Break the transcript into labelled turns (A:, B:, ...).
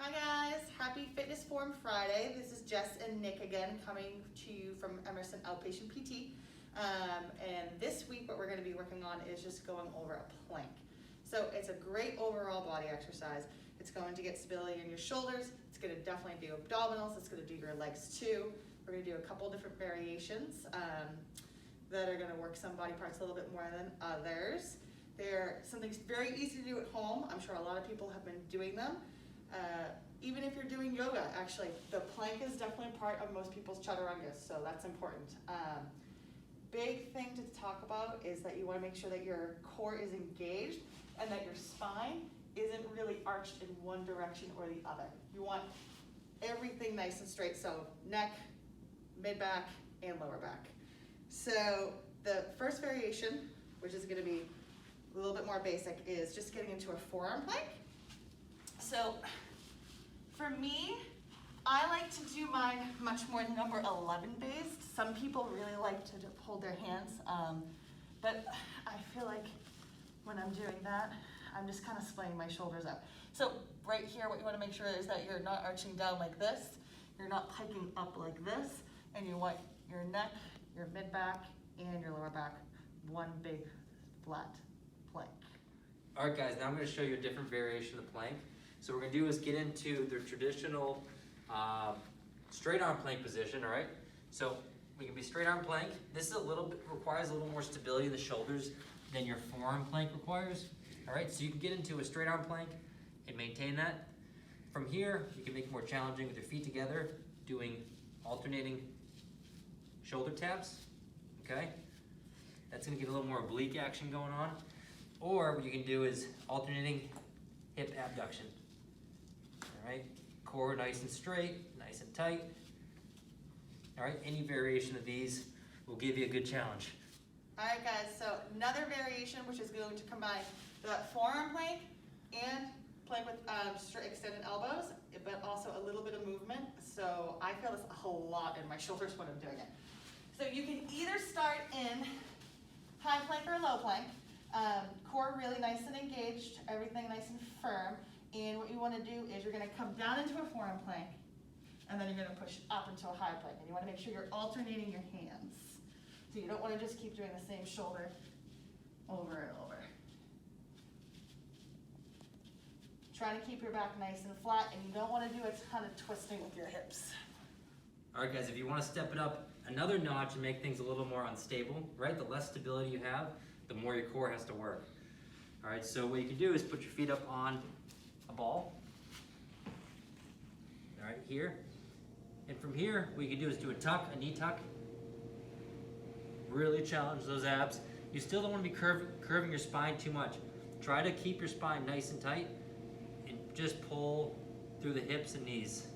A: Hi guys, happy Fitness Forum Friday. This is Jess and Nick again coming to you from Emerson Outpatient PT. And this week what we're going to be working on is just going over a plank. So it's a great overall body exercise. It's going to get stability in your shoulders. It's going to definitely do abdominals. It's going to do your legs too. We're going to do a couple different variations that are going to work some body parts a little bit more than others. They're something very easy to do at home. I'm sure a lot of people have been doing them. Even if you're doing yoga, actually, the plank is definitely a part of most people's chaturangas, so that's important. Big thing to talk about is that you want to make sure that your core is engaged and that your spine isn't really arched in one direction or the other. You want everything nice and straight, so neck, mid-back, and lower back. So the first variation, which is going to be a little bit more basic, is just getting into a forearm plank. So for me, I like to do mine much more number 11 based. Some people really like to hold their hands, but I feel like when I'm doing that, I'm just kind of splaying my shoulders out. So right here, what you want to make sure is that you're not arching down like this, you're not hiking up like this, and you want your neck, your mid-back, and your lower back, one big flat plank.
B: All right, guys, now I'm going to show you a different variation of the plank. So what we're going to do is get into the traditional straight arm plank position, all right? So we can be straight arm plank. This is requires a little more stability in the shoulders than your forearm plank requires. All right, so you can get into a straight arm plank and maintain that. From here, you can make it more challenging with your feet together, doing alternating shoulder taps, okay? That's going to get a little more oblique action going on. Or what you can do is alternating hip abduction. All right, core nice and straight, nice and tight. All right, any variation of these will give you a good challenge.
A: All right, guys, so another variation which is going to combine the forearm plank and plank with straight extended elbows, but also a little bit of movement. So I feel this a lot in my shoulders when I'm doing it. So you can either start in high plank or low plank. Core really nice and engaged, everything nice and firm. And what you want to do is you're going to come down into a forearm plank, and then you're going to push up into a high plank. And you want to make sure you're alternating your hands. So you don't want to just keep doing the same shoulder over and over. Trying to keep your back nice and flat, and you don't want to do a ton of twisting with your hips.
B: All right, guys, if you want to step it up another notch and make things a little more unstable, right? The less stability you have, the more your core has to work. All right, so what you can do is put your feet up on a ball. All right, here. And from here, what you can do is do a tuck, a knee tuck. Really challenge those abs. You still don't want to be curving your spine too much. Try to keep your spine nice and tight and just pull through the hips and knees.